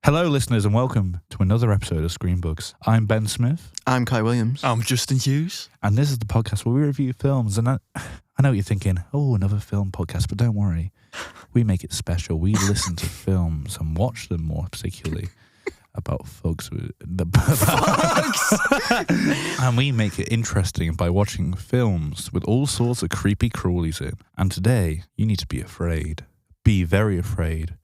Hello, listeners, and welcome to another episode of ScreenBugs. I'm Ben Smith. I'm Kai Williams. I'm Justin Hughes. And this is the podcast where we review films. And I know what you're thinking, oh, another film podcast, but don't worry. We make it special. We listen to films and watch them more particularly about folks. And we make it interesting by watching films with all sorts of creepy crawlies in. And today, you need to be afraid. Be very afraid.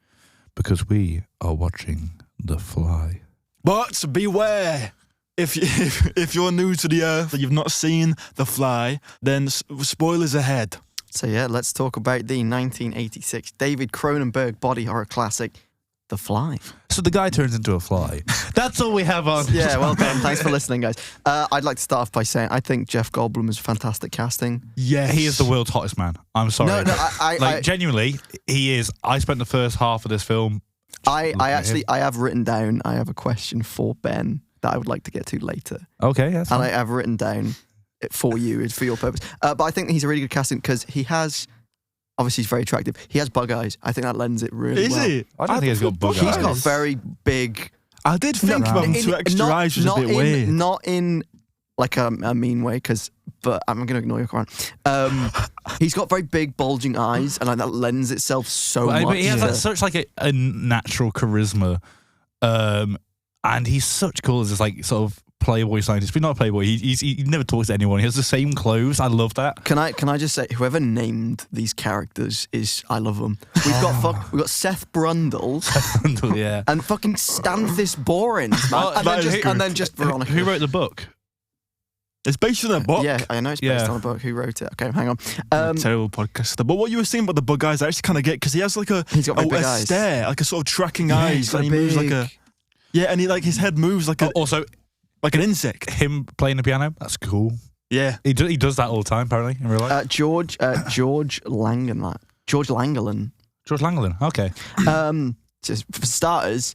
Because we are watching The Fly. But beware, if you're new to the earth and you've not seen The Fly, then spoilers ahead. So yeah, let's talk about the 1986 David Cronenberg body horror classic, The Fly. So the guy turns into a fly. That's all we have on. Yeah, well done. Thanks for listening, guys. I'd like to start off by saying I think Jeff Goldblum is fantastic casting. Yes. He is the world's hottest man. I'm sorry. No, I genuinely, he is. I spent the first half of this film. I have written down, I have a question for Ben that I would like to get to later. Okay, that's And fine. I have written down it for you, it's for your purpose. But I think he's a really good casting because he has, obviously he's very attractive. He has bug eyes. I think that lends it really well. Is he? I don't think he's got bug eyes. He's got very big... I did think about him two extra eyes was a bit weird. Not in like a mean way, but I'm going to ignore your comment. He's got very big bulging eyes, and that lends itself so much. But he has such like a natural charisma, and he's such cool as this like sort of playboy scientist. But not a playboy. He never talks to anyone. He has the same clothes. I love that. Can I just say, whoever named these characters I love them. We've got Seth Brundle, Yeah. and fucking Stanthis Borins, man. And then just Veronica. Who wrote the book? It's based on a book. Yeah, I know it's based on a book. Who wrote it? Okay, hang on. Terrible podcaster. But what you were saying about the bug eyes, I actually kind of get because he has like he's got big eyes. stare, like a sort of tracking eyes, and he big. moves like a and he like his head moves like also like an insect. Him playing the piano. That's cool. Yeah, he does that all the time apparently in real life. George Langeland. George Langeland. Okay. Just for starters,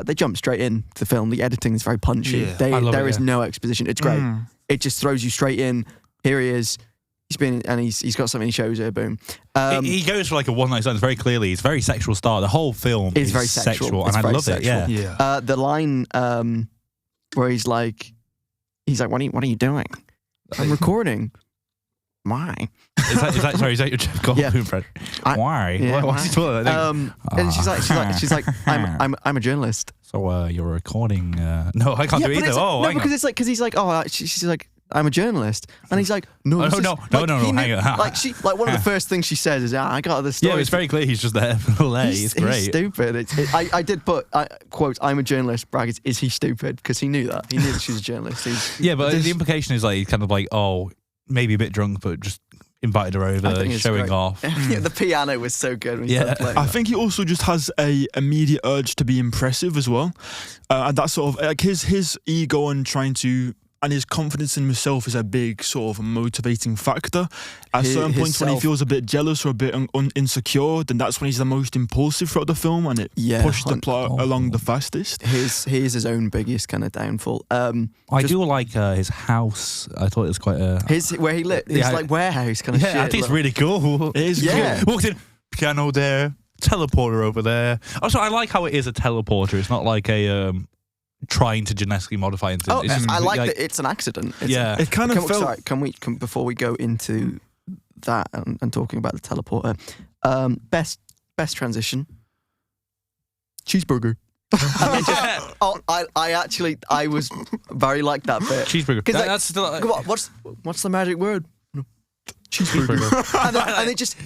they jump straight into the film. The editing is very punchy. Yeah. There is no exposition. It's great. It just throws you straight in. Here he is. He's got something he shows her. Boom. He goes for like a one-night stand very clearly. It's very sexual start. The whole film is very sexual. and I love sexual. it. Yeah. The line where he's like, what are you doing? I'm recording. Why? Is that your Jeff Goldblum impression? Why? Yeah, Why is he talking like that? And she's like, I'm a journalist. So you're recording? No, I can't do either. Because he's like, she's like, I'm a journalist, and he's like, no, hang on. Like one of the first things she says is, I got this story. Yeah, it's very clear he's just there for the lay. It's great. He's stupid. I did put quote, I'm a journalist, brackets, is he stupid? Because he knew that. He knew that she was a journalist. But the implication is like he's kind of like, maybe a bit drunk, but just invited her over, showing off. Yeah, the piano was so good when he started playing. I think he also just has a immediate urge to be impressive as well, and that's sort of like his ego and and his confidence in himself is a big sort of motivating factor. At certain points when he feels a bit jealous or a bit insecure, then that's when he's the most impulsive throughout the film, and it pushed the plot along the fastest. He is his own biggest kind of downfall. I do like his house. I thought it was quite where he lived. It's like warehouse kind of shit. I think it's really cool. It is cool. Walked in, piano there, teleporter over there. Also, I like how it is a teleporter. It's not like a trying to genetically modify into. I like that it's an accident. It kind of felt. Sorry, can we before we go into that and talking about the teleporter? Best transition. Cheeseburger. I was very like that bit. Cheeseburger. That's still. What's the magic word? Cheeseburger. and it just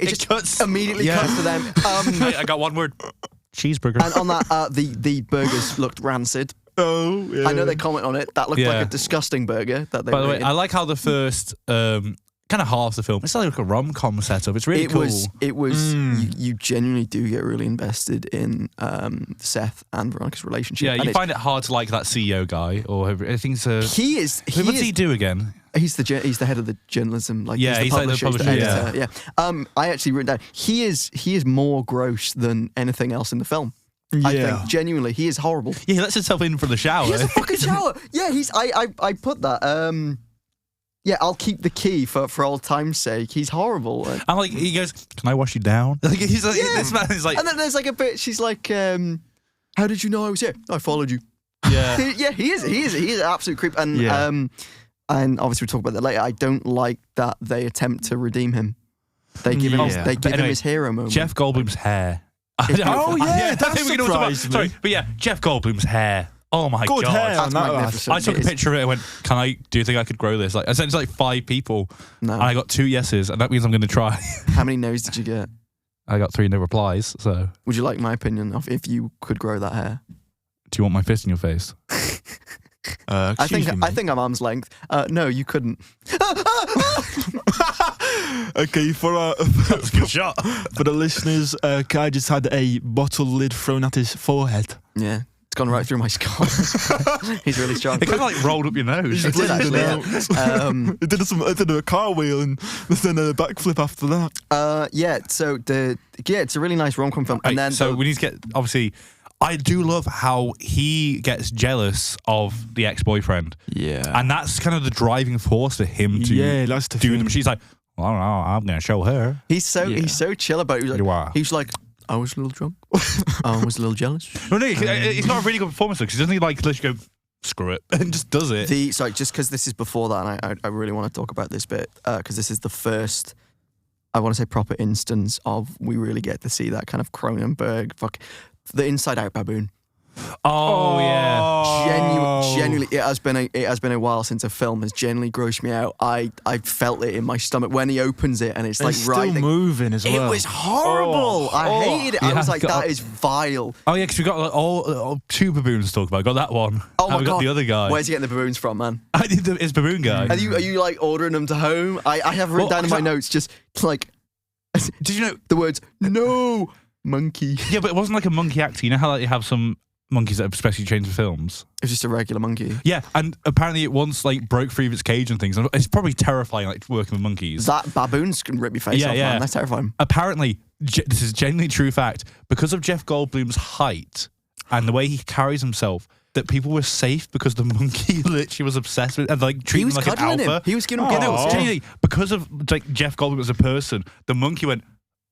immediately cuts to them. I got one word. Cheeseburger. And on that, the burgers looked rancid. Oh, yeah. I know they comment on it. That looked like a disgusting burger. By the way, I like how the first kind of half of the film, it's like a rom-com setup. It's really cool. It was. You genuinely do get really invested in Seth and Veronica's relationship. Yeah, you find it hard to like that CEO guy or whoever. I think it's he is. What does he do again? He's the head of the journalism. Like he's the publisher. Like the editor. Yeah. I actually wrote down. He is more gross than anything else in the film. I think genuinely he is horrible. Yeah, he lets himself in for the shower. He has a fucking shower. Yeah, I put that. Yeah, I'll keep the key for old time's sake. He's horrible. And like he goes, "Can I wash you down?" Like he's like, this man is like. And then there's like a bit. She's like, How did you know I was here? I followed you. Yeah. Yeah, he is an absolute creep. And and obviously we'll talk about that later. I don't like that they attempt to redeem him. They give him him his hero moment. Jeff Goldblum's hair. That surprised me. Sorry, but yeah, Jeff Goldblum's hair. Oh my Good god. hair. That's magnificent. I took a picture of it and went, do you think I could grow this? Like I sent it to like 5 people. No. And I got 2 yeses, and that means I'm gonna try. How many no's did you get? I got 3 no replies, so Would you like my opinion of if you could grow that hair? do you want my fist in your face? I think I'm arm's length. No, you couldn't. Okay, That's a good shot. for the listeners, Kai just had a bottle lid thrown at his forehead. Yeah, it's gone right through my skull. He's really strong. It kind of like rolled up your nose. It did actually. It did a car wheel and then a backflip after that. So it's a really nice rom-com film. And then so we need to get, obviously, I do love how he gets jealous of the ex-boyfriend. Yeah. And that's kind of the driving force for him to that's the do thing. them. She's like, well, I don't know, I'm going to show her. he's so chill about it. You are. He's like, I was a little drunk. I was a little jealous. No, it's not a really good performance because he doesn't like literally go, screw it, and just does it. Just because this is before that, and I really want to talk about this bit because this is the first, I want to say, proper instance of we really get to see that kind of Cronenberg, the Inside Out baboon. Oh yeah. Genuinely, it has been a while since a film has genuinely grossed me out. I felt it in my stomach when he opens it, and it's like still right. moving as well. It was horrible. I hated it. I was like, that is vile. Oh yeah, because we got like, all 2 baboons to talk about. Got that one. Oh my we god, got the other guy. Where's he getting the baboons from, man? It's baboon guy. Are you like ordering them to home? I have written down in my notes just like. Did you know the words no monkey? Yeah, but it wasn't like a monkey actor. You know how like, you have some monkeys that have especially trained for films? It was just a regular monkey. Yeah, and apparently it once like broke free of its cage and things. It's probably terrifying, like working with monkeys. That baboons can rip your face off, man. That's terrifying. Apparently, this is genuinely true fact, because of Jeff Goldblum's height and the way he carries himself, that people were safe because the monkey literally was obsessed with and like treating him like an alpha. He was giving him genuinely, because of like Jeff Goldblum as a person, the monkey went,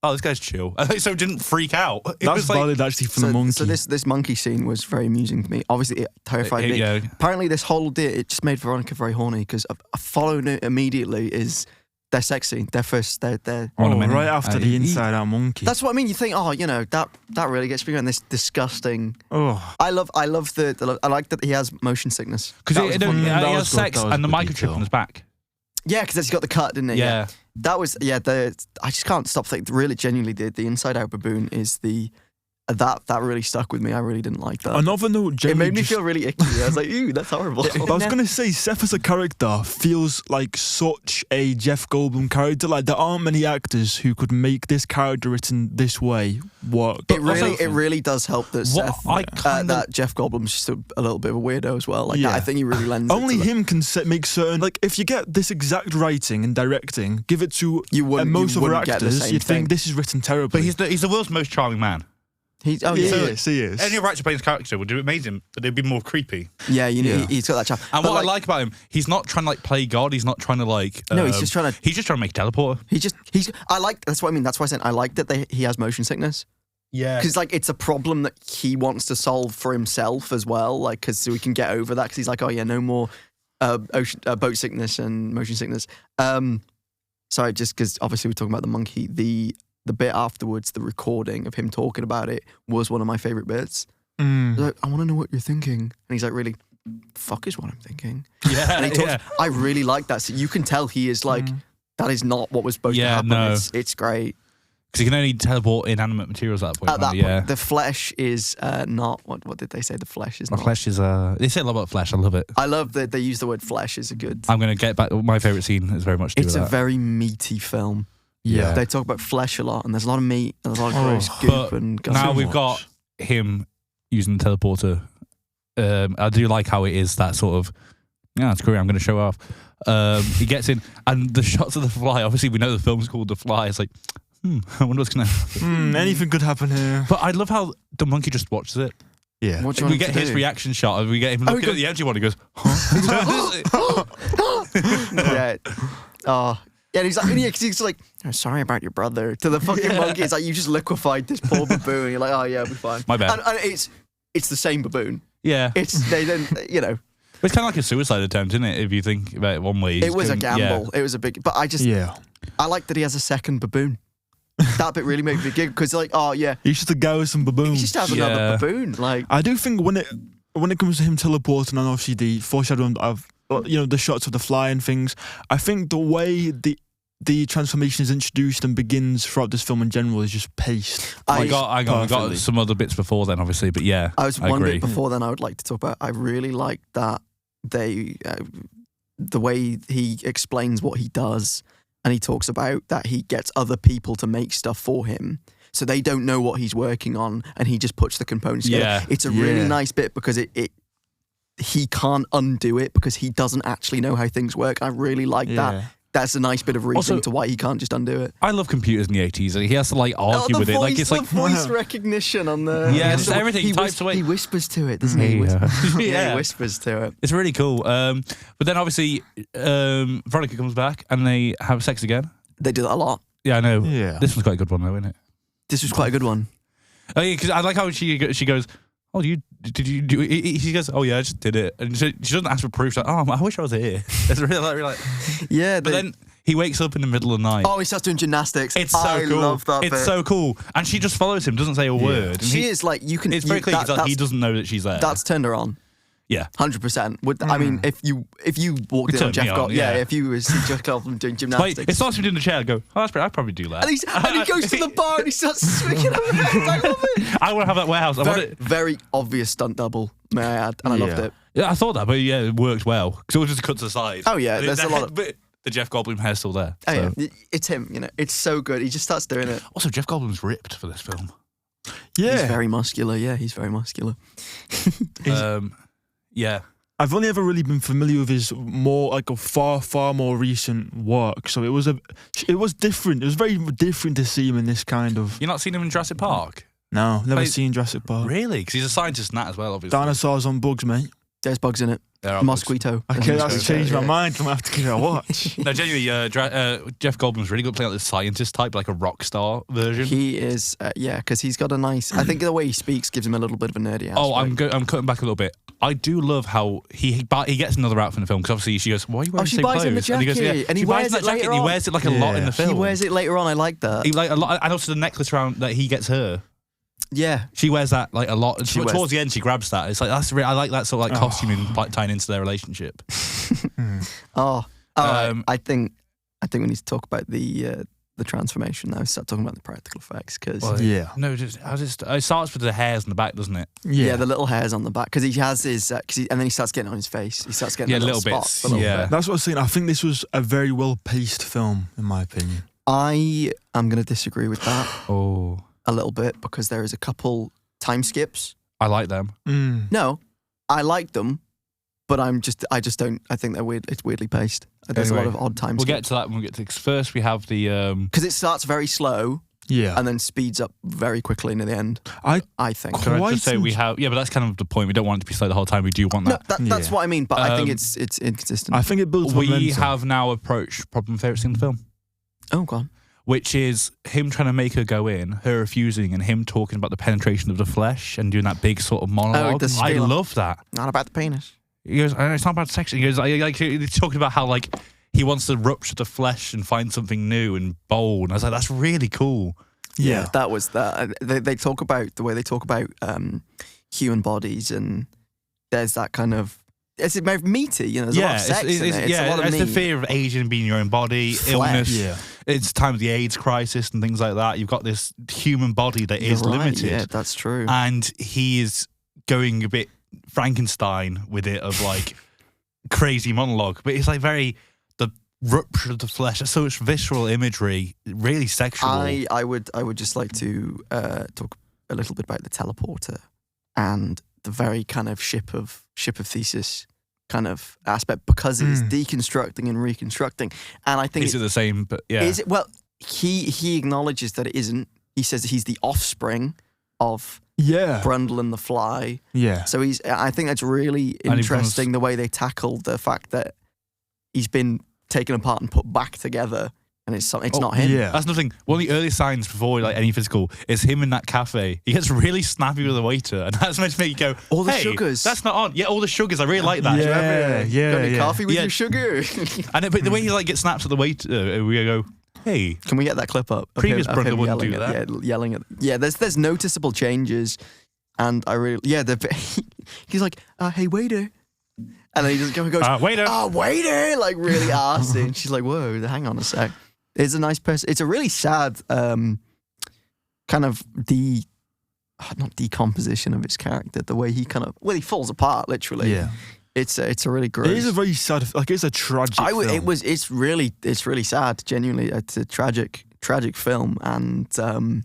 oh, this guy's chill. So it didn't freak out. That's valid actually for the monkey. So this monkey scene was very amusing to me. Obviously, it terrified me. Yeah. Apparently, this whole deal, it just made Veronica very horny because following it immediately is their sex scene. Their first, their right after the Inside Out monkey. That's what I mean. You think, that really gets me going. This disgusting. Oh, I love I like that he has motion sickness because he has sex and the microchip on his back. Yeah, because he's got the cut, didn't he? Yeah. That was I just can't stop thinking. Really, genuinely, the Inside Out baboon is that really stuck with me. I really didn't like that. Another note, it made me feel really icky. I was like, ew, that's horrible. I was gonna say, Seth as a character feels like such a Jeff Goldblum character. Like there aren't many actors who could make this character written this way work. It really does help that that Jeff Goldblum's just a little bit of a weirdo as well. Like I think he really lends. Only him can make certain. Like if you get this exact writing and directing, give it to most other actors, you'd think this is written terribly. But he's the world's most charming man. He is. Any right to play his character would do amazing, but they'd be more creepy. Yeah, he's got that charm. And what I like about him, he's not trying to like play God. He's not trying to like. No, he's just trying to. He's just trying to make a teleporter. That's what I mean. That's why I said I like that he has motion sickness. Yeah. Because like it's a problem that he wants to solve for himself as well. Like because so we can get over that. Because he's like, oh yeah, no more boat sickness and motion sickness. Sorry, just because obviously we're talking about the monkey. The bit afterwards, the recording of him talking about it was one of my favourite bits. Like, I want to know what you're thinking. And he's like, really, fuck is what I'm thinking. Yeah. And he talks, I really like that. So you can tell he is like, that is not what was supposed to happen. No. It's great. Because you can only teleport inanimate materials at that point. At that point, the flesh is not, what did they say? The flesh is not. The flesh is, they say a lot about flesh. I love it. I love that they use the word flesh is a good. I'm going to get back, my favourite scene is very much to do with that. It's a very meaty film. Yeah. They talk about flesh a lot, and there's a lot of meat, and there's a lot of gross goop. And now we've got him using the teleporter. I do like how it is that sort of, it's great, I'm going to show off. He gets in, and the shots of the fly, obviously we know the film's called The Fly. It's like, I wonder what's going to happen. Anything could happen here. But I love how the monkey just watches it. Yeah. We get his reaction shot, and we get him looking at the empty one, he goes, huh? Yeah. Oh. Yeah, and he's like, oh, sorry about your brother. To the fucking monkey, it's like, you just liquefied this poor baboon. You're like, oh yeah, we'll be fine. My bad. And it's the same baboon. Yeah. They then, you know. It's kind of like a suicide attempt, isn't it? If you think about it one way. It was a gamble. Yeah. It was a big... But I like that he has a second baboon. That bit really made me giggle because, like, oh yeah, he's just a guy with some baboons. He just has another baboon. Like, I do think when it comes to him teleporting and obviously the foreshadowing of the shots of the flying things, I think the way the transformation is introduced and begins throughout this film in general is just paced. I got some other bits before then, obviously, but yeah, I agree. Bit before then I would like to talk about. I really like that the way he explains what he does. And he talks about that he gets other people to make stuff for him. So they don't know what he's working on and he just puts the components together. Yeah. It's a really nice bit because he can't undo it because he doesn't actually know how things work. I really like that. That's a nice bit of reasoning to why he can't just undo it. I love computers in the 80s. He has to argue with it. Like it's like voice recognition on the just everything he types away. He whispers to it, doesn't he? He whispers to it. It's really cool. But then obviously Veronica comes back and they have sex again. They do that a lot. Yeah, I know. Yeah. This was quite a good one though, isn't it? This was quite a good one. Oh yeah, because I like how she goes, oh, did you do it? She goes, oh yeah, I just did it. And she doesn't ask for proof. She's like, oh, I wish I was here. It's really like yeah. But then he wakes up in the middle of the night. Oh, he starts doing gymnastics. It's so cool. I love that It's bit. so cool. And she just follows him, doesn't say a word. And she is like, you can... It's very clear he doesn't know that she's there. That's turned her on. Yeah. 100%. I mean, if you walked in on Jeff Goldblum, if you were Jeff Goldblum doing gymnastics. Like, it starts with doing the chair, I go, oh, that's pretty, I'd probably do that. And he goes to the bar and he starts swinging over there. I love it. I want to have that warehouse. Very obvious stunt double, may I add, and I loved it. Yeah, I thought that, but yeah, it worked well. Because it was just cut to the side. Oh yeah, there's a lot of... The Jeff Goldblum hair's still there. Oh yeah, it's him, it's so good. He just starts doing it. Also, Jeff Goldblum's ripped for this film. Yeah. He's very muscular, he's very muscular. Yeah. I've only ever really been familiar with his more like a far more recent work, so it was different. It was very different to see him in this kind of. You've not seen him in Jurassic Park? No, never seen Jurassic Park. Really? Because he's a scientist in that as well, obviously. Dinosaurs on bugs, mate. There's bugs in it. Mosquito. Okay, that's changed my mind. I'm gonna have to give it a watch. No, genuinely, Jeff Goldblum's really good playing like the scientist type, like a rock star version. He is, because he's got a nice. I think the way he speaks gives him a little bit of a nerdy aspect. Oh, I'm cutting back a little bit. I do love how he gets another outfit in the film because obviously she goes, "Why are you wearing the same clothes?" Him the jacket, and he goes, and he wears it later on. He wears it like a lot in the film. He wears it later on. I like that. He like a lot, and also the necklace around that he gets her. Yeah, she wears that like a lot. Towards the end, she grabs that. It's like I like that sort of like costuming tying into their relationship. I think we need to talk about the transformation now. Start talking about the practical effects because it starts with the hairs on the back, doesn't it? Yeah, the little hairs on the back because he has his and then he starts getting on his face. He starts getting little bits. Bit. That's what I was saying. I think this was a very well paced film, in my opinion. I am going to disagree with that. A little bit because there is a couple time skips. I like them. No, I like them, but I just don't. I think they're weird. It's weirdly paced. There's a lot of odd time skips. We'll get to that when we get to first. We have the because it starts very slow, and then speeds up very quickly near the end. I think. Can I just say we have? Yeah, but that's kind of the point. We don't want it to be slow the whole time. We do want that. No, that's what I mean. But I think it's inconsistent. I think it builds momentum. We have now approached problem favorite scene in the film. Oh, go on. Which is him trying to make her go in, her refusing, and him talking about the penetration of the flesh and doing that big sort of monologue. I love that. Not about the penis. He goes, it's not about sex. He goes, he's talking about how like he wants to rupture the flesh and find something new and bold. And I was like, that's really cool. Yeah, that was that. They talk about the way they talk about human bodies, and there's that kind of. It's very meaty, there's a lot of sex in it. It's a lot of the fear of aging, being your own body, illness. Yeah. It's time of the AIDS crisis and things like that. You've got this human body that is limited. Yeah, that's true. And he is going a bit Frankenstein with it of like crazy monologue. But it's like the rupture of the flesh. There's so much visceral imagery, really sexual. I would just like to talk a little bit about the teleporter and the very kind of ship of Theseus kind of aspect because it is deconstructing and reconstructing, and I think is it the same? But yeah, is it? Well, he acknowledges that it isn't. He says he's the offspring of Brundle and the Fly. Yeah, so I think that's really interesting the way they tackle the fact that he's been taken apart and put back together and it's not him. Yeah. That's nothing. One of the early signs before like any physical is him in that cafe. He gets really snappy with the waiter, and that's meant to make you go, all the hey, sugars. That's not on. Yeah, all the sugars. I really like that. Got any coffee with your sugar? And but the way he like gets snaps at the waiter, we go, hey. Can we get that clip up? Previous of brother him wouldn't do yelling that. Yelling at. Yeah, there's noticeable changes, and I really he's like, hey waiter. And then he just goes, waiter. Waiter, like really arsey. And she's like, whoa, hang on a sec. It's a nice person. It's a really sad kind of not decomposition of his character. The way he he falls apart, literally. Yeah. It's a really gross. It is a very sad, it's a tragic film. It's really sad, genuinely. It's a tragic film. And some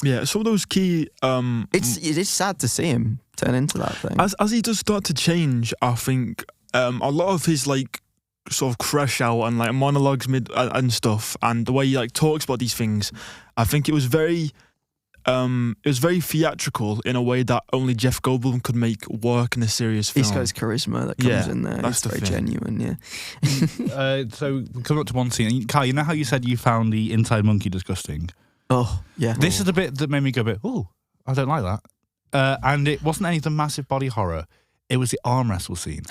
of those key... it is sad to see him turn into that thing. As he does start to change, I think a lot of his like sort of crash out and like monologues and stuff, and the way he like talks about these things, I think it was very theatrical in a way that only Jeff Goldblum could make work in a serious film. He's got his charisma that comes in there. That's it's very genuine, So coming up to one scene, Kai, you know how you said you found the inside monkey disgusting? Oh, yeah. This is the bit that made me go a bit, oh, I don't like that. And it wasn't any of the massive body horror. It was the arm wrestle scene.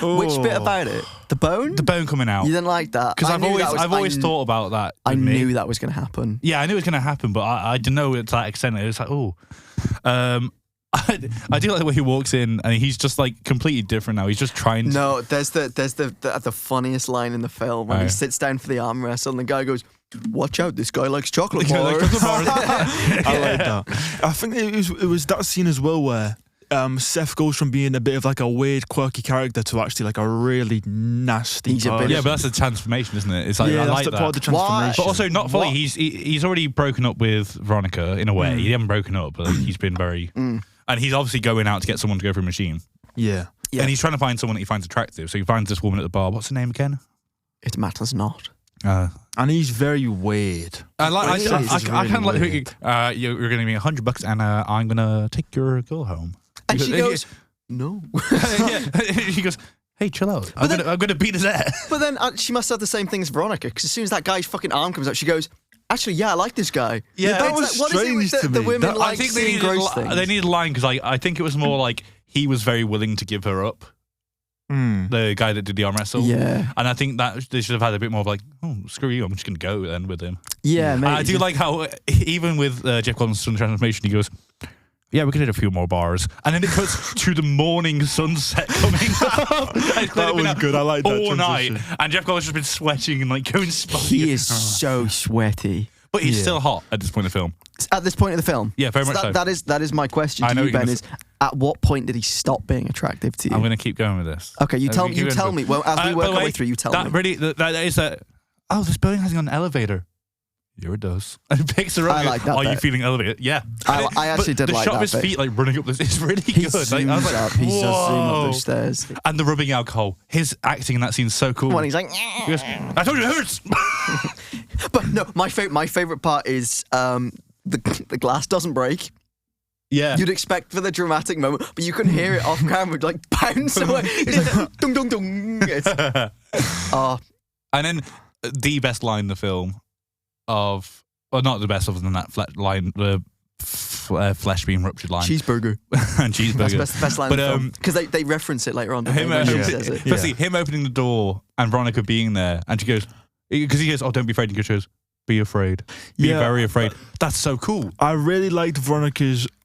Which bit about it? The bone? The bone coming out. You didn't like that? Because I've always thought about that. I knew that was going to happen. Yeah, I knew it was going to happen, but I didn't know it to that extent. It was like, oh. I do like the way he walks in, and he's just like completely different now. He's just trying to... No, there's the funniest line in the film when he sits down for the arm wrestle, and the guy goes, watch out, this guy likes chocolate bars. I like that. I think it was that scene as well where Seth goes from being a bit of like a weird, quirky character to actually like a really nasty person. Yeah, but that's a transformation, isn't it? It's like, I like that. Part of the transformation. But also, not fully. He's already broken up with Veronica in a way. He hasn't broken up, but he's been very... And he's obviously going out to get someone to go through a machine. Yeah. And he's trying to find someone that he finds attractive. So he finds this woman at the bar. What's her name again? It matters not. And he's very weird. I kind of like you're going to give me $100 and I'm going to take your girl home. And she goes, no. She goes, hey, chill out. I'm going to beat his ass. But then she must have the same thing as Veronica, because as soon as that guy's fucking arm comes out, she goes, actually, yeah, I like this guy. Yeah, that was strange to me. The women I think seeing gross things. They needed a line, because I think it was more like he was very willing to give her up. The guy that did the arm wrestle. Yeah. And I think that they should have had a bit more of like, oh, screw you, I'm just going to go then with him. Yeah, maybe. I do like how, even with Jeff Goldblum's transformation, he goes, yeah, we could hit a few more bars. And then it cuts to the morning sunset coming up. That was good. I like that all transition. night. And Jeff Goldblum's just been sweating and like going spotty. He is so sweaty. But he's still hot at this point of the film. At this point of the film? Yeah, very much so. That is my question to you, Ben, is at what point did he stop being attractive to you? I'm going to keep going with this. Okay, you tell me. Well, as we work our way through, you tell me. That is that, oh, this building hasn't got an elevator. Yeah, it does. And it picks her up. I like that. Are you feeling elevated? Yeah. I actually did like that. The shot of his feet like running up this is really he good. Zooms I was like, up. He does zoom up those stairs. And the rubbing alcohol. His acting in that scene is so cool. When he's like, he goes, I told you it hurts. But no, my favorite part is the glass doesn't break. Yeah. You'd expect for the dramatic moment, but you can hear it off camera like bounce away. It's like dung dung dung. And then the best line in the film of, well, not the best other than that line, the flesh being ruptured line. Cheeseburger. And cheeseburger. That's the best line in the film. Because they reference it later on. Firstly, him opening the door and Veronica being there, and she goes, because he goes, oh, don't be afraid. He goes, be afraid. Be very afraid. That's so cool. I really liked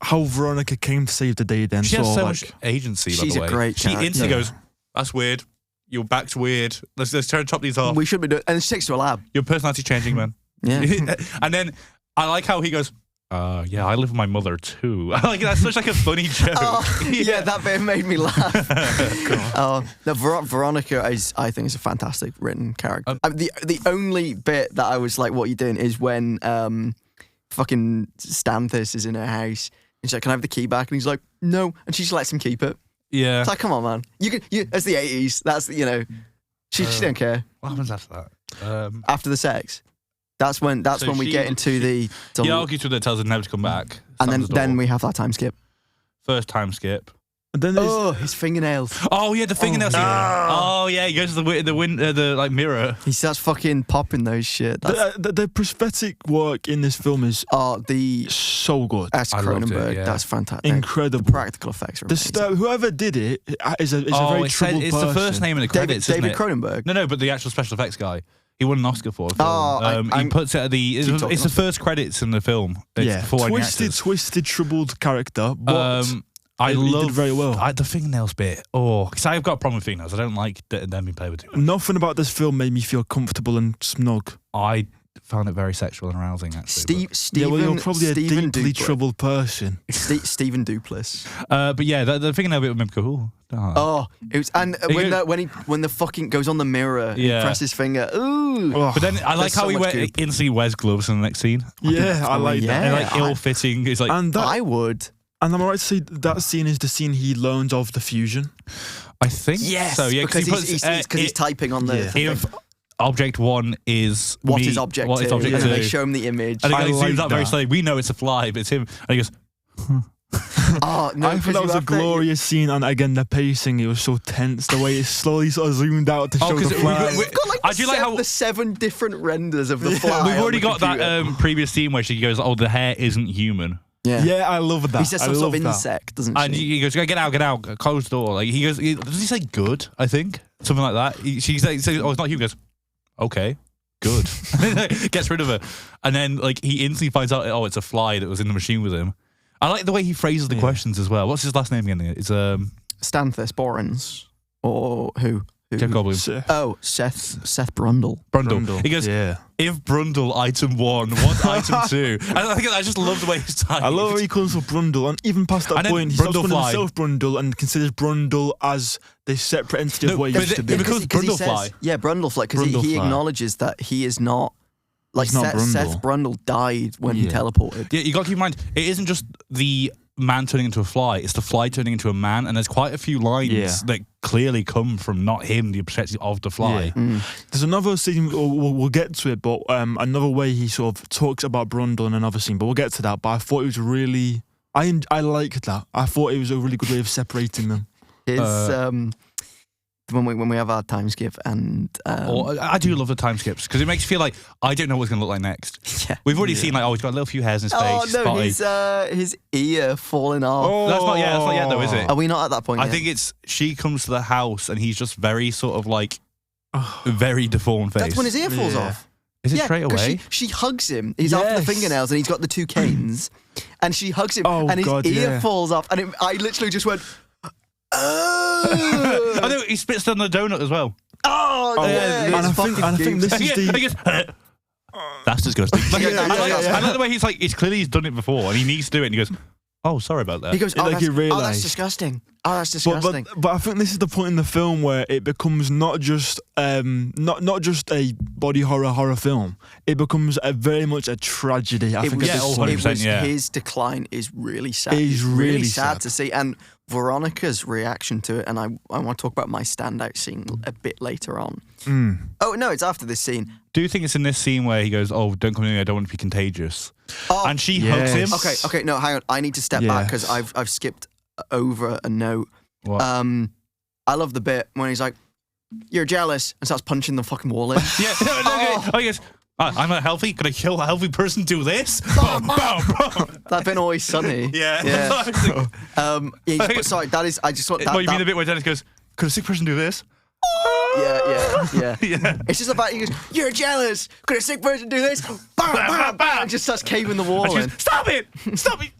how Veronica came to save the day then. She has so much agency, by the way. She's a great She character. instantly goes, that's weird. Your back's weird. Let's try to chop these off. We should be doing it. And she takes to a lab. Your personality's changing, man. Yeah. And then I like how he goes, yeah, I live with my mother too. Like that's such like a funny joke. Yeah, that bit made me laugh. Veronica I think is a fantastic written character. The only bit that I was like, "What are you doing?" is when fucking Stanthus is in her house and she's like, "Can I have the key back?" And he's like, "No," and she just lets him keep it. Yeah, it's like, come on, man. It's the 80s. That's she don't care. What happens after that? After the sex. That's when we get into the. He argues with her, tells her never to come back, and then we have that time skip. First time skip. And then there's his fingernails. Oh yeah, the fingernails. Oh yeah, he goes to the like mirror. He starts fucking popping those shit. the prosthetic work in this film is The so good. S. I loved it, Cronenberg. yeah. That's fantastic. Incredible. The practical effects are amazing. Whoever did it is a very troubled it's person. the first name in the credits, David isn't it? Cronenberg. No, but the actual special effects guy. He won an Oscar for the film. Oh, he puts it at the. It's the first credits in the film. It's before any actors. twisted, troubled character. But I he love did very well. the fingernails bit. Oh, because I've got a problem with fingernails. I don't like them being played with too much. Nothing about this film made me feel comfortable and snug. I found it very sexual and arousing, actually. Steven, you're probably a Steven deeply Duplis. troubled person. Stephen Duplis. But yeah, the fingernail bit made me go, Oh, it was, and when the fucking goes on the mirror, he presses his finger. Ooh. Oh, But then I like There's how so he much goop. instantly wears gloves in the next scene. yeah, I like that. And like ill-fitting. It's like I would. And I'm right to say that scene is the scene he learns of the fusion. I think Yes. so. Yeah, because he's typing on the. if object one is What me, is object what is two? object And then they two? show him the image. And he I zooms like out very that. slowly. We know it's a fly, but it's him. And he goes, Oh no! I thought that was a glorious scene, and again the pacing, it was so tense. The way it slowly sort of zoomed out to show 'cause the we- flag. we- We've got like I do like how- the 7 different renders of the fly. we've on already the got that computer. previous scene where she goes, "Oh, the hair isn't human," Yeah, I love that. He says I some sort love of that. insect, doesn't and she? he goes, "Get out, close the door." Like he goes, does he say good? I think something like that. She says, "Oh, it's not you." He goes, "Okay." Good. Gets rid of her. And then like he instantly finds out, oh, it's a fly that was in the machine with him. I like the way he phrases the questions as well. What's his last name again? It's Stanthus Borans or who? Jeff Goldblum. Oh, Seth Brundle. Brundle. He goes, Yeah. if Brundle item 1, what's item 2? I just love the way he's typed. I love how he calls for Brundle, and even past that And then point, he stops Brundle calling fly. himself Brundle and considers Brundle as this separate entity No, of what he but used to it- be. because he Brundlefly. says, yeah, Brundlefly, because Brundlefly. he acknowledges that he is not. Like He's not Seth Brundle died when he Yeah. teleported. Yeah, you got to keep in mind, it isn't just the man turning into a fly, it's the fly turning into a man, and there's quite a few lines that clearly come from not him, the perspective of the fly. Yeah. There's another scene, we'll get to it, but another way he sort of talks about Brundle in another scene, but we'll get to that. But I thought it was really, I liked that. I thought it was a really good way of separating them. His when we have our time skip and I do love the time skips because it makes you feel like I don't know what's going to look like next. yeah. We've already seen like, oh, he's got a little few hairs in his face. Oh no, spotty. his ear falling off. That's not yet though, is it? Are we not at that point I yet? think it's she comes to the house and he's just very sort of like very deformed face. That's when his ear falls Yeah. off. Is it straight 'cause away? She hugs him. He's after the Yes. fingernails and he's got the 2 canes. And she hugs him Oh, and his God, ear yeah. falls off. And I literally just went, oh, I know he spits on the donut as well. yeah. and it's I think this is He the. goes, that's disgusting. Like, Yeah, I like the way he's like, it's clearly he's done it before and he needs to do it. And he goes, oh, sorry about that. He goes, Like you that's realise. disgusting. Oh, that's disgusting. But I think this is the point in the film where it becomes not just not just a body horror film. It becomes very much a tragedy. I think was, at this all point. 100%, yeah. His decline is really sad. It is It's really sad sad. to see. And Veronica's reaction to it, and I want to talk about my standout scene a bit later on. Oh, no, it's after this scene. Do you think it's in this scene where he goes, oh, don't come near me, I don't want to be contagious? Oh, And she yes. hugs him. okay, no, hang on. I need to step back because I've skipped over a note. What? I love the bit when he's like, you're jealous, and starts punching the fucking wall in. Yeah. Oh, he goes, I'm not healthy. Could I kill a healthy person do this? Boom, boom, boom. That's been Always Sunny. Yeah. Sorry, that is, I just want that. Well, you mean the bit where Dennis goes, could a sick person do this? Yeah. Yeah. It's just about, he goes, you're jealous. Could a sick person do this? Bam, bam, bam. And just starts caving the wall And she in. goes, stop it! Stop it!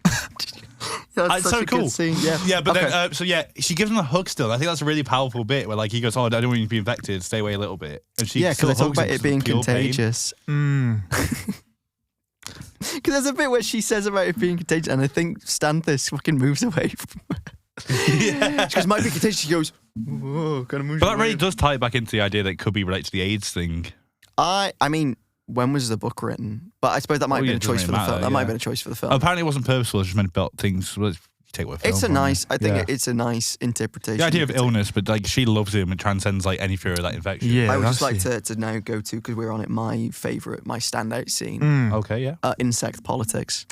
That's It's such so a cool. good scene. Yeah, But okay. then, she gives him a hug still. I think that's a really powerful bit where, like, he goes, oh, I don't want you to be infected. Stay away a little bit. And she Yeah, still because they talk hugs about him it being pure pain. contagious. Because there's a bit where she says about it being contagious, and I think Stanthus fucking moves away from her. Yeah. She goes, might be contagious. She goes, whoa, kind of moves But that away. really does tie it back into the idea that it could be related to the AIDS thing. I mean, when was the book written? But I suppose that might have been a it doesn't choice for really the film. matter, That might have yeah. been a choice for the film. Apparently it wasn't purposeful, it's just meant to belt things. Well, you take what It's a film, nice, I think yeah. it's a nice interpretation. The idea of You could take. illness, but like she loves him and transcends like any fear of that infection. Yeah, I would just like that's to now go to, because we're on it, my standout scene, Mm. Okay, yeah. insect politics.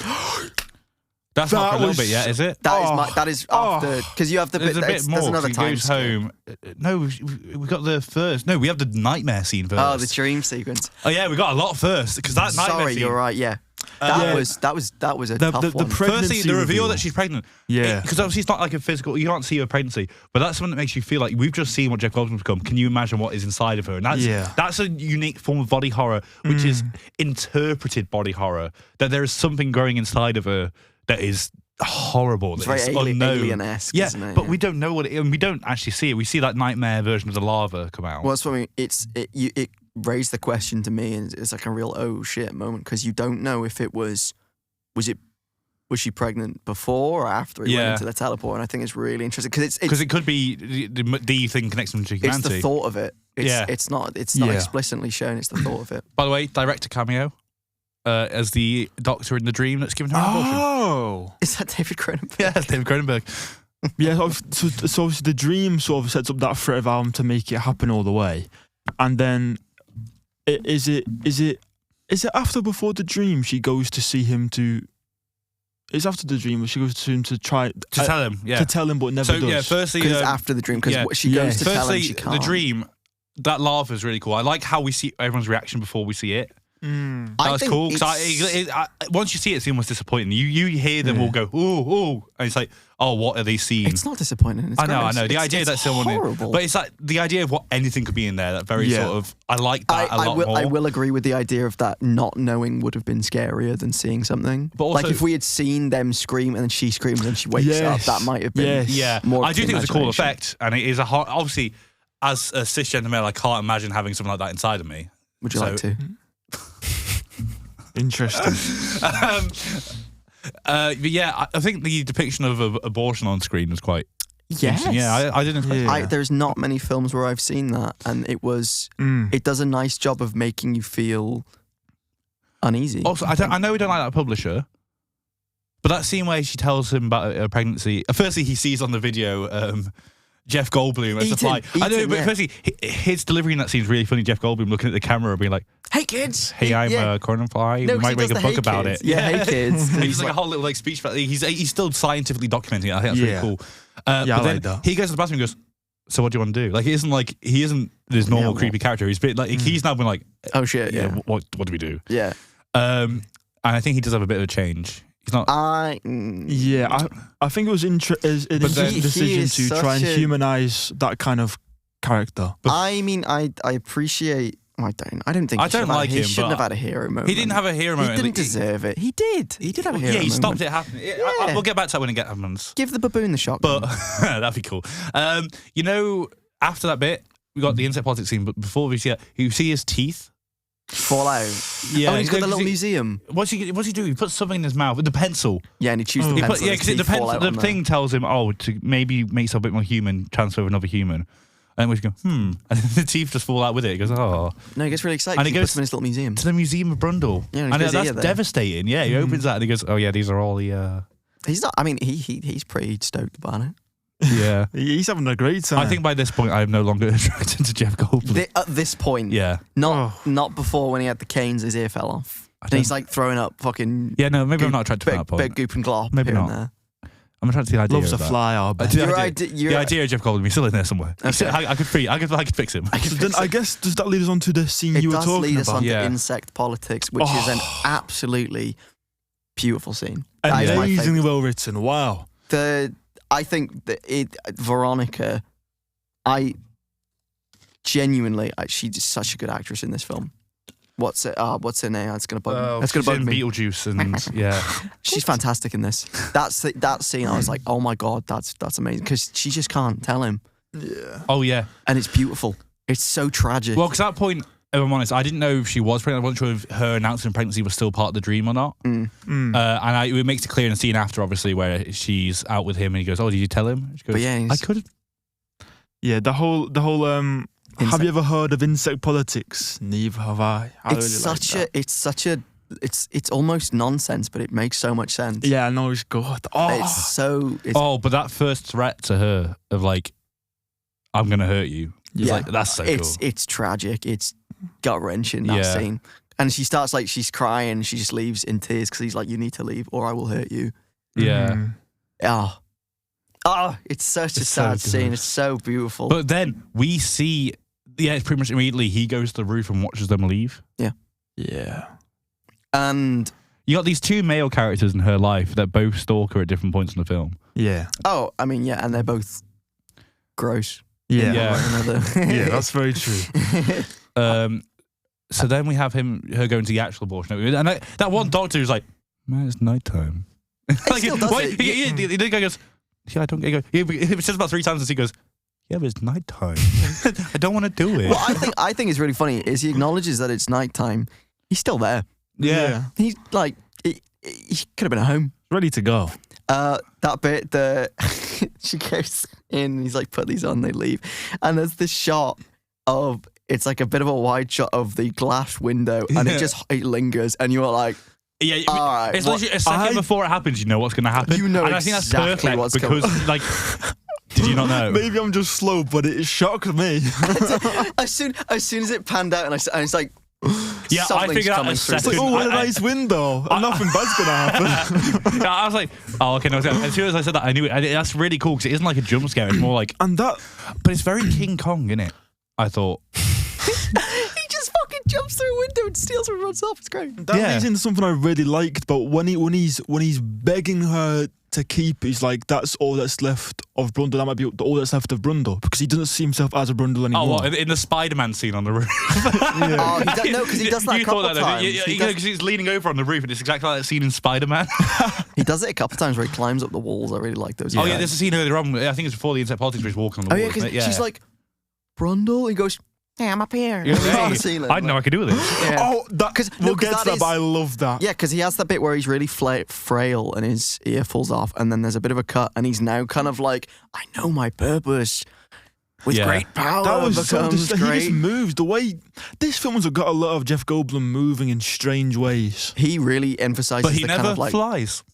That's not for a little bit yet, is it? That is after, because you have the bit. There's a bit more. There's another He time. goes home. No, we got the first. No, we have the nightmare scene first. Oh, the dream sequence. Oh yeah, we got a lot first because that nightmare Sorry, scene. you're right. Yeah. That was a tough one. Firstly, the reveal that she's pregnant. Yeah. Because obviously it's not like a physical, you can't see her pregnancy, but that's something that makes you feel like we've just seen what Jeff Goldblum's become. Can you imagine what is inside of her? And that's a unique form of body horror, which is interpreted body horror. That there is something growing inside of her that is horrible. It's very alien-esque, isn't it? But we don't know what it is, and we don't actually see it. We see that nightmare version of the lava come out. Well, that's what I mean. It raised the question to me, and it's like a real oh shit moment, because you don't know if it was she pregnant before or after he went into the teleport, and I think it's really interesting because it could be the thing connects them to humanity. It's the thought of it. It's not explicitly shown. It's the thought of it. By the way, director cameo as the doctor in the dream that's given her an abortion. Oh, is that David Cronenberg? Yeah, it's David Cronenberg. Yeah, so the dream sort of sets up that threat of Alan to make it happen all the way, and then is it after or before the dream she goes to see him to? It's after the dream where she goes to him to try to tell him, to tell him, but never does. Yeah, firstly, because it's after the dream, because she goes to tell him she can't. The dream, that lava is really cool. I like how we see everyone's reaction before we see it. That was cool because once you see it, it's almost disappointing. You hear them all go ooh, and it's like, oh, what are they seeing? It's not disappointing. It's I know. The idea that someone, horrible. But it's like the idea of what anything could be in there. That very sort of, I like that a lot more. I will agree with the idea of that. Not knowing would have been scarier than seeing something. But also, like if we had seen them scream and then she screams and she wakes up, that might have been more. I do think it's a cool effect, and it is a hard. Obviously, as a cisgender male, I can't imagine having something like that inside of me. Would you like to? Interesting. But yeah, I think the depiction of abortion on screen was quite interesting. Yeah, I didn't expect there's not many films where I've seen that, and it was it does a nice job of making you feel uneasy. Also, I know we don't like that publisher, but that scene where she tells him about her pregnancy, firstly he sees on the video Jeff Goldblum as the fly. I know, but firstly, his delivery in that scene is really funny. Jeff Goldblum looking at the camera, being like, "Hey kids, hey, I'm a corn fly. No, we might make a book about it." Yeah, hey kids. He's like a whole little speech about it. He's still scientifically documenting it. I think that's really cool. I but then like that. he goes to the bathroom and goes, "So what do you want to do?" Like he isn't this normal creepy character. He's bit like he's now been like, "Oh shit, yeah. What do we do?" Yeah. And I think he does have a bit of a change. He's not. I think it was an interesting decision to try and humanize that kind of character. I mean, I appreciate. I don't think. I don't like him. He shouldn't have had a hero moment. He didn't have a hero moment. He didn't deserve it. He did. He did have a hero moment. Yeah, he stopped it happening. We'll get back to that when it happens. Give the baboon the shotgun. But that'd be cool. After that bit, we got the insect politics scene. But before we see that, you see his teeth fall out. Yeah, and he's got the little museum. What's he do? He puts something in his mouth with the pencil. Yeah, and he chews the pencil. Because the thing tells him, to maybe make yourself a bit more human, transfer with another human. And we go, and the teeth just fall out with it. He goes, oh. No, he gets really excited. And he goes in his little museum. To the Museum of Brundle. Yeah, and that's devastating. Yeah, he opens that and he goes, oh yeah, these are all the... He's not, I mean, he's pretty stoked about it. Yeah. He's having a great time. I think by this point, I am no longer attracted to Jeff Goldblum. At this point. Yeah. Not before when he had the canes, his ear fell off. And he's like throwing up fucking... Yeah, no, maybe I'm not attracted to that point. Big goop and glop. Maybe not. There. I'm attracted to the idea Loves of a that. fly, the idea of Jeff Goldblum, he's still in there somewhere. Okay. I could fix him. I guess, does that lead us on to the scene you were talking about? It does lead us on to insect politics, which is an absolutely beautiful scene. Amazingly well written. Wow. I think that Veronica, genuinely, she's such a good actress in this film. What's her name? That's gonna bug me. That's gonna bug me. Beetlejuice and yeah, she's fantastic in this. That scene, I was like, oh my god, that's amazing, because she just can't tell him. Yeah. Oh yeah. And it's beautiful. It's so tragic. Well, because at that point, if I'm honest, I didn't know if she was pregnant. I wasn't sure if her announcing pregnancy was still part of the dream or not. And it makes it clear in the scene after, obviously, where she's out with him and he goes, "Oh, did you tell him?" She goes, but yeah, I couldn't. Yeah, the whole. Have you ever heard of insect politics? Neither have I. It's almost nonsense, but it makes so much sense. Yeah, I know, it's good. But that first threat to her of like, I'm gonna hurt you. Yeah, like, that's so cool. It's tragic. It's gut wrenching, that scene. And she starts like, she's crying. She just leaves in tears because he's like, "You need to leave, or I will hurt you." Yeah. It's such a It's so sad scene. good. It's so beautiful. But then we see, it's pretty much immediately he goes to the roof and watches them leave. Yeah. And You got these two male characters in her life that both stalk her at different points in the film. Yeah. and they're both gross. Yeah. Yeah. Yeah, that's very true. So then we have her going to the actual abortion. And that one doctor who's like, man, it's nighttime. still does it. He goes, yeah, I don't get it. He says about 3 times and he goes, yeah, but it's nighttime. I don't want to do it. What I think is really funny is he acknowledges that it's nighttime. He's still there. Yeah. He's like, he could have been at home. Ready to go. That bit, she goes in and he's like, put these on, they leave. And there's this shot of, it's like a bit of a wide shot of the glass window and it lingers and you're like, Yeah, all right, it's literally a second before it happens, you know what's going to happen. You know and I think that's exactly perfect what's because, coming. like, did you not know? Maybe I'm just slow, but it shocked me. as soon as it panned out and it's like, Yeah, I something's figured out coming a through second. this. Oh, what a nice window. Nothing bad's going to happen. Yeah, I was like, oh, okay, no. As soon as I said that, I knew it. That's really cool because it isn't like a jump scare. It's more like, And that... but it's very King Kong, isn't it? I thought. he just fucking jumps through a window and steals and runs off. It's great. That Yeah. leads into something I really liked, but when he's begging her to keep, he's like, that's all that's left of Brundle. That might be all that's left of Brundle, because he doesn't see himself as a Brundle anymore. Oh, what, in the Spider-Man scene on the roof? Oh, because he does that You a couple thought that, times. yeah, because he's leaning over on the roof, and it's exactly like that scene in Spider-Man. He does it a couple times where he climbs up the walls. I really like those. Oh yeah, there's a scene earlier on. I think it's before the Insect Politics where he's walking on the Oh wall. yeah, because isn't it? she's like, Brundle. He goes, hey, I'm up here. Yeah, He's on hey, the ceiling. I didn't know I could do this. Yeah. Oh, we'll get to that, but I love that. Yeah, because he has that bit where he's really frail and his ear falls off, and then there's a bit of a cut, and he's now kind of like, I know my purpose. With Yeah. great power That was so becomes he great. just moves the way this film has got a lot of Jeff Goldblum moving in strange ways. He really emphasizes But he the never kind of like. flies.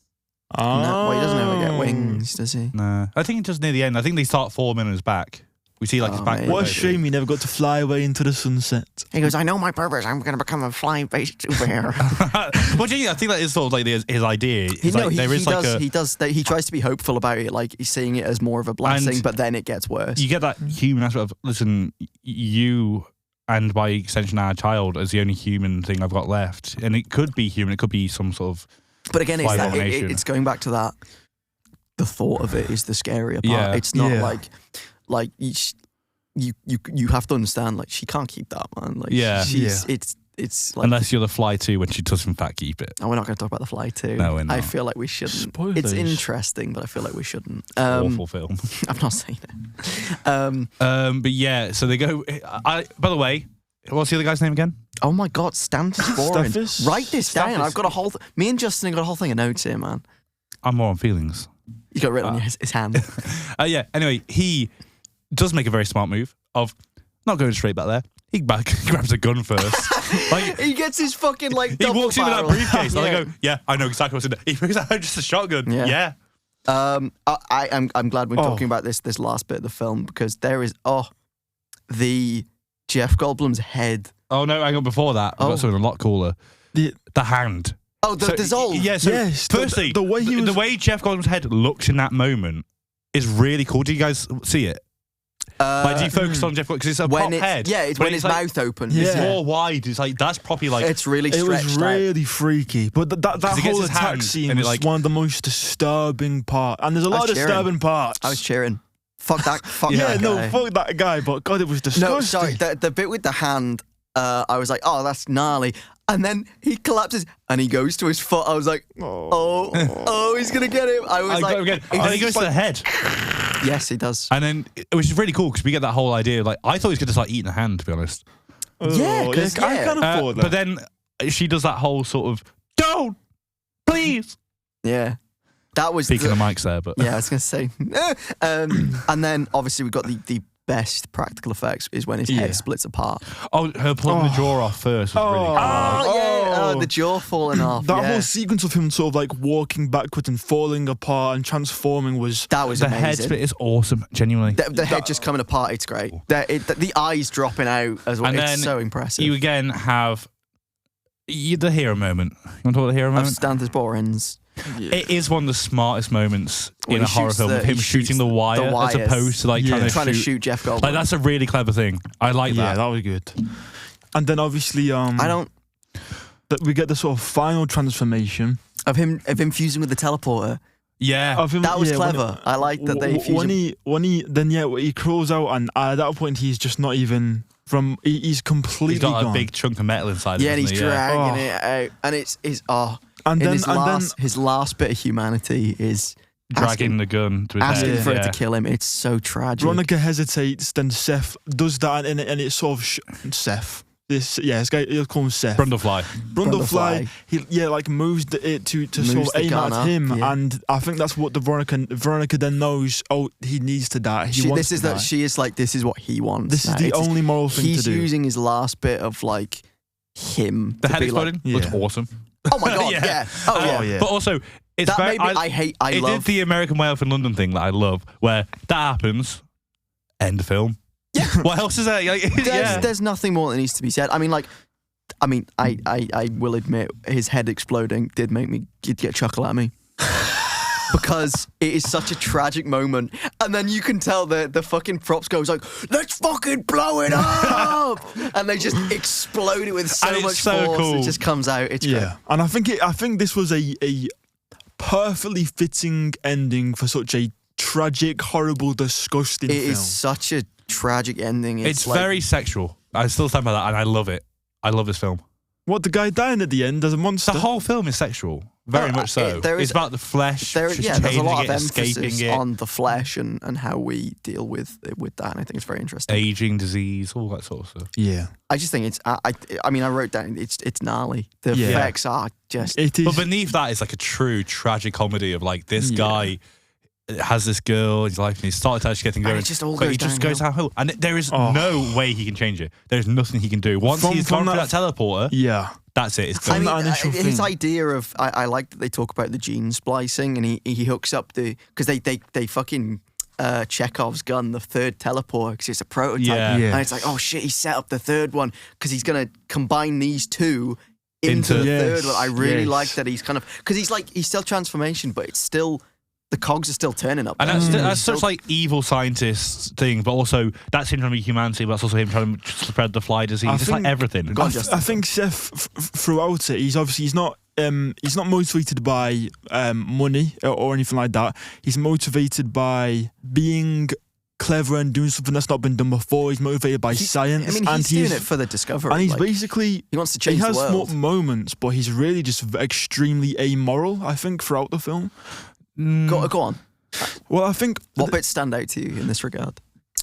No, well, he doesn't ever get wings, does he? No, I think just near the end. I think they start forming his back. We see like his back. maybe. What a shame he never got to fly away into the sunset. He goes, I know my purpose. I'm going to become a flying-based superhero. Well, I think that is sort of like his idea. It's like, there is he tries to be hopeful about it, like he's seeing it as more of a blessing, And but then it gets worse. you get that human aspect of, listen, you and by extension our child is the only human thing I've got left. And it could be human, it could be some sort of... But again, it's, by that, domination. it's going back to that. The thought of it is the scarier part. Yeah. It's not like you have to understand, like, she can't keep that, man. Like, Yeah. It's like, Unless you're the Fly 2 when she does in fact keep it. we're not going to talk about The Fly too. No, we're not. I feel like we shouldn't. Spoilers. It's interesting, but I feel like we shouldn't. Awful film. I'm not saying it. But yeah, so they go... by the way, what's the other guy's name again? Oh my God, Stantis Boring. Stathis? Write this down. Stathis. I've got a whole... me and Justin have got a whole thing of notes here, man. I'm more on feelings. You got it written on his hand. Yeah, anyway, he does make a very smart move of not going straight back there. He grabs a gun first. Like, He gets his fucking like he double walks in with that barrel. briefcase. And I Yeah. go, yeah, I know exactly what's in there. He brings out just a shotgun. Yeah. Yeah. I'm glad we're talking about this last bit of the film, because there is the Jeff Goldblum's head. Oh no, hang on. Before that, I've got something a lot cooler. The hand. Oh, the dissolve. Yeah. So Yes, firstly, the way he was- the way Jeff Goldblum's head looks in that moment is really cool. Do you guys see it? Like, do you focus on Jeff? Because it's a pop head. Yeah, it's but when his like, mouth opens. Yeah. It's more wide. It's like that's probably like It's really It stretched was out. really freaky, but that he gets whole his attack hand scene and it, was like- one of the most disturbing parts. And there's a I was lot of cheering. disturbing parts. I was cheering. Fuck that. Fuck yeah, that no, guy. fuck that guy. But God, it was disgusting. No, sorry. The bit with the hand, I was like, oh, that's gnarly. And then he collapses and he goes to his foot. I was like, oh, he's gonna get him. I was like, again. And he goes to the head. yes, he does. And then, which is really cool because we get that whole idea. Like, I thought he was going to start eating the hand, to be honest. Yeah, Oh, 'cause, I yeah. can't afford that. But then she does that whole sort of, don't, please. Yeah, that was. Speaking of mics there, but Yeah, I was gonna say. And then obviously we got the best practical effects is when his head splits apart. oh, her pulling the jaw off first was really cool. Oh, yeah, the jaw falling off. that yeah. whole sequence of him sort of like walking backwards and falling apart and transforming was... That was The head amazing. split is awesome, genuinely. The head just coming apart, it's great. The eyes dropping out as well, And it's then so impressive. You again have the hero moment. You want to talk about the hero Of moment? Stantis Boren's. It is one of the smartest moments When in a he horror shoots film of him he shooting shoots the wire as wires. opposed to like trying to shoot Jeff Goldblum. Like that's a really clever thing. I like Yeah, that. that was good. And then obviously, that we get the sort of final transformation of him fusing with the teleporter. Yeah. of him. That was yeah, clever. I like that they fuse him. when he crawls out, and at that point he's just not even from. He's completely He's got gone. a big chunk of metal inside. Yeah, him, and he's doesn't he? dragging it out, and it's And then his last bit of humanity is dragging the gun to his asking head. for it Yeah. to kill him. It's so tragic. Veronica hesitates, then Seth does that, and it's sort of Seth. This guy, he'll call him Seth. Brundlefly. Brundlefly. He moves it to Moves sort of the aim gun at up, him, yeah. and I think that's what Veronica then knows. Oh, he needs to die. He wants to die. She is like, this is what he wants. This is now. the It's- only moral thing to He's do. using his last bit of like him. The to head be like, exploding looks awesome. oh my god, Yeah. yeah. Oh yeah. yeah. But also, it's That very. made me. I it love did the American Way Off in London thing that I love, where that happens, end film. Yeah. What else is there? Like, There's nothing more that needs to be said. I will admit his head exploding did make me get a chuckle at me. Because it is such a tragic moment. And then you can tell the fucking props goes like, let's fucking blow it up! And they just explode it with so And it's much so force. cool. It just comes out. It's great. And I think this was a perfectly fitting ending for such a tragic, horrible, disgusting It film. is such a tragic ending. It's like, very sexual. I still stand by that, and I love it. I love this film. What, the guy dying at the end as a monster? The whole film is sexual. Very much so. It's about the flesh. There's a changing lot it, of escaping emphasis it, on the flesh and how we deal with that. And I think it's very interesting. aging, disease, all that sort of stuff. Yeah. I just think it's. I wrote down it's gnarly. The Yeah. effects are just. It is. But beneath that is like a true tragic comedy of like this guy has this girl in his life and he's started to actually getting going. it just all but goes he just downhill. goes downhill. And there is no way he can change it. There's nothing he can do. Once he's gone through that teleporter, yeah. that's it. It's I done. mean, that initial his thing. idea of I like that they talk about the gene splicing and he hooks up because they fucking Chekhov's gun, the third teleporter, because it's a prototype. Yeah. Yeah. And it's like, oh shit, he set up the third one because he's gonna combine these two into the Yes, third one. I really yes. like that he's kind of because he's still transformation, but it's still the cogs are still turning up. And there. that's such like evil scientist thing, but also that's him trying to be humanity, but that's also him trying to spread the fly disease. It's like everything. I think Seth throughout it, he's not motivated by money or anything like that. He's motivated by being clever and doing something that's not been done before. He's motivated by science. I mean, and he's doing it for the discovery. And he's like, basically he wants to change he has the world. moments, but he's really just extremely amoral, I think, throughout the film. Go on. Well, I think What bits stand out to you in this regard?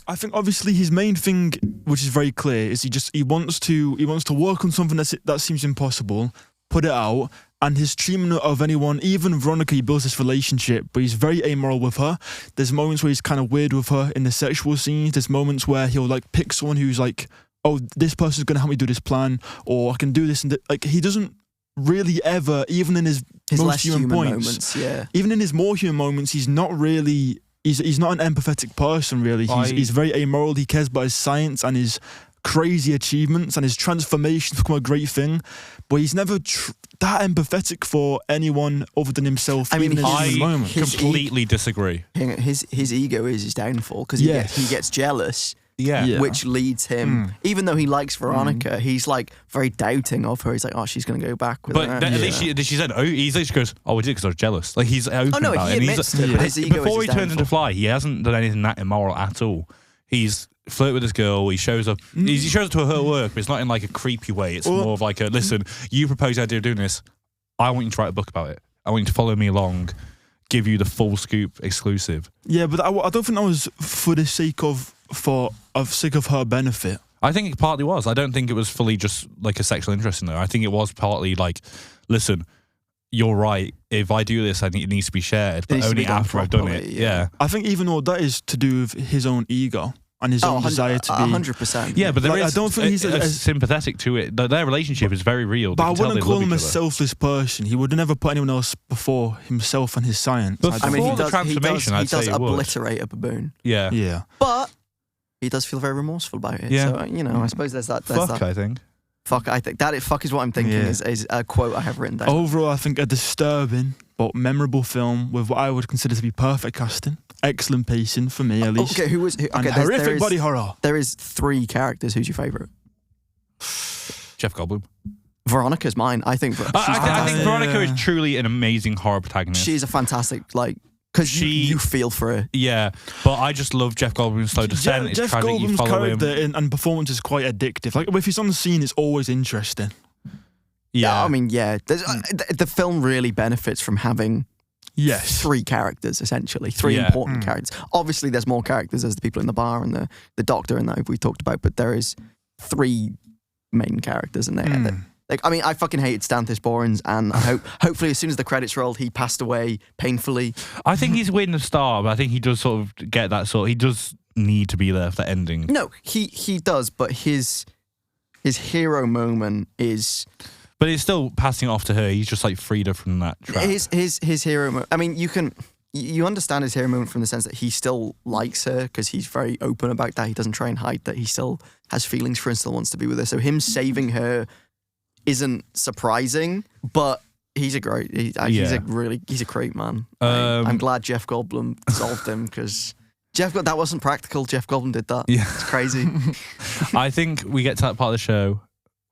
I think obviously his main thing, which is very clear, is he wants to work on something that seems impossible, put it out, and his treatment of anyone, even Veronica, he builds this relationship, but he's very amoral with her. There's moments where he's kind of weird with her in the sexual scenes. There's moments where he'll like pick someone who's like, oh, this person's gonna help me do this plan, or I can do this, and like he doesn't really ever, even in his most less human points, moments, yeah. even in his more human moments, he's not really. He's not an empathetic person, really. He's very amoral. He cares about his science and his crazy achievements and his transformation to become a great thing. But he's never that empathetic for anyone other than himself. I mean, even in his I human moments. completely disagree. His ego is his downfall because he gets jealous. Yeah. Which leads him, even though he likes Veronica, he's like very doubting of her. He's like, oh, she's going to go back with But her. then at least she said, he just goes, oh, I did because I was jealous. Like he's open no, about he it. And admits it, but his ego before is he his turns into downfall. Fly, he hasn't done anything that immoral at all. He's flirted with this girl. He shows up. He shows up to her work, but it's not in like a creepy way. It's more of like a listen. You proposed the idea of doing this. I want you to write a book about it. I want you to follow me along. Give you the full scoop exclusive. Yeah, but I don't think that was for the sake of her benefit. I think it partly was. I don't think it was fully just like a sexual interest in her. I think it was partly like, listen, you're right. If I do this, I think it needs to be shared, but needs to only be done after I've done it. properly, Yeah. I think even though that is to do with his own ego and his own desire to be. 100%. Yeah, but Like, I don't think he's sympathetic to it. Their relationship is very real. But They I can tell wouldn't they call love him a each other. selfless person. He would never put anyone else before himself and his science. But I I mean, Before he the does, transformation, he I'd say does he would. obliterate a baboon, Yeah. yeah. but he does feel very remorseful about it. Yeah. So I suppose there's that. Fuck, I think. Fuck, I think that fuck is what I'm thinking is a quote I have written down. Overall, I think a disturbing but memorable film with what I would consider to be perfect casting, excellent pacing for me at least. Okay, and horrific body horror. There is 3 characters. Who's your favourite? Jeff Goldblum. Veronica's mine. I think. I think Veronica is truly an amazing horror protagonist. She's a fantastic because you feel for her. Yeah, but I just love Jeff Goldblum's slow descent. Jeff Goldblum's character and performance is quite addictive. Like if he's on the scene, it's always interesting. Yeah, I mean, the film really benefits from having 3 characters, essentially. 3 important characters. Obviously, there's more characters. There's the people in the bar and the doctor and that we talked about, but there is 3 main characters in there. I fucking hated Stantis Borans, and I hopefully as soon as the credits rolled, he passed away painfully. I think he's winning the star, but I think he does sort of get that he does need to be there for the ending. No, he does, but his hero moment is... But it's still passing it off to her. He's just freed her from that trap. His hero moment... I mean, you understand his hero moment from the sense that he still likes her because he's very open about that. He doesn't try and hide that he still has feelings for her and still wants to be with her. So him saving her isn't surprising, but he's a great... He's a great man. I'm glad Jeff Goldblum solved him because... that wasn't practical. Jeff Goldblum did that. Yeah. It's crazy. I think we get to that part of the show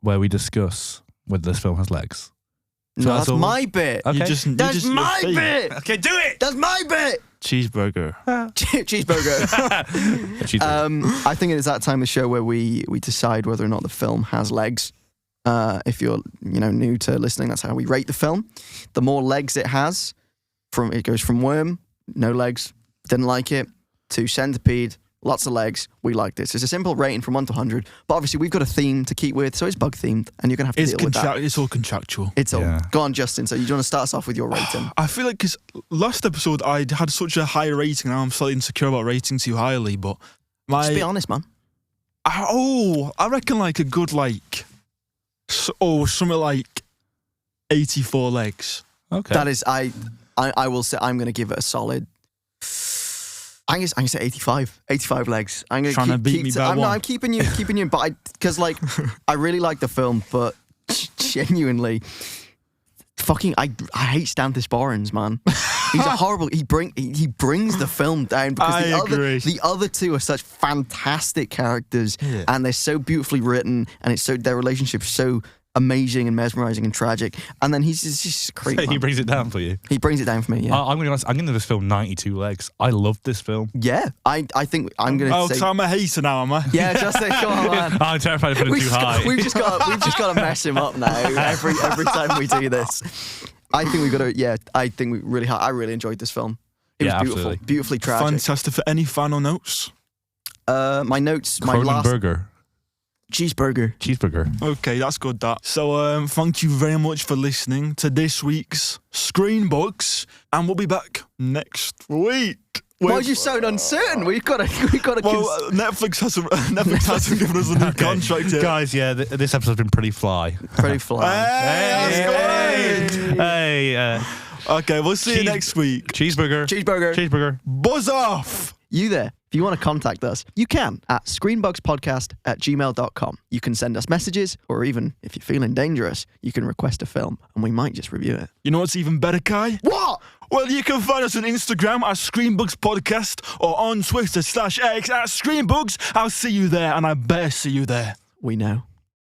where we discuss whether this film has legs. So no, that's my bit. Okay. That's my bit. Okay, do it. That's my bit. Cheeseburger. Cheeseburger. I think it is that time of the show where we decide whether or not the film has legs. If you're new to listening, that's how we rate the film. The more legs it has, it goes from worm, no legs, didn't like it, to centipede, lots of legs, we like this. It's a simple rating from 1 to 100, but obviously we've got a theme to keep with, so it's bug themed, and you're going to have to deal with that. It's all contractual. It's all. Go on, Justin, so you want to start us off with your rating? I feel like because last episode I had such a high rating, and I'm slightly insecure about rating too highly, but just be honest, man. I reckon a good something like 84 legs. Okay. That is, I will say, I'm going to give it a solid... I'm going to say 85. 85 legs. I'm going to beat me by one. No, I'm keeping you, but because I really like the film, but genuinely, I hate Stantis Borans, man. He's a horrible. He brings the film down because the other 2 are such fantastic characters, and they're so beautifully written, and their relationship's so amazing and mesmerizing and tragic, and then he's just a creep. So he brings it down for you. He brings it down for me. Yeah, I'm going to give this film 92 legs. I love this film. Yeah, I think I'm going to say. So I'm a hater now, am I? Yeah, Justin, come on, man. I'm terrified of putting too high. We've just got to mess him up now every time we do this. I think we've got to. Yeah, I think I really enjoyed this film. It was beautiful, absolutely. Beautifully tragic. Fantastic. For any final notes? My notes. Cronenberg. Cheeseburger. Okay, that's good, that. So, thank you very much for listening to this week's ScreenBugs, and we'll be back next week. Why are you so uncertain? We've got to. Well, Netflix hasn't given us a new contract yet. Guys, this episode's been pretty fly. Pretty fly. Hey. Okay, we'll see you next week. Cheeseburger. Buzz off. You there? If you want to contact us, you can at screenbugspodcast@gmail.com. You can send us messages, or even, if you're feeling dangerous, you can request a film, and we might just review it. You know what's even better, Kai? What? Well, you can find us on Instagram at ScreenBugs Podcast, or on Twitter /X at ScreenBugs. I'll see you there, and I better see you there. We know.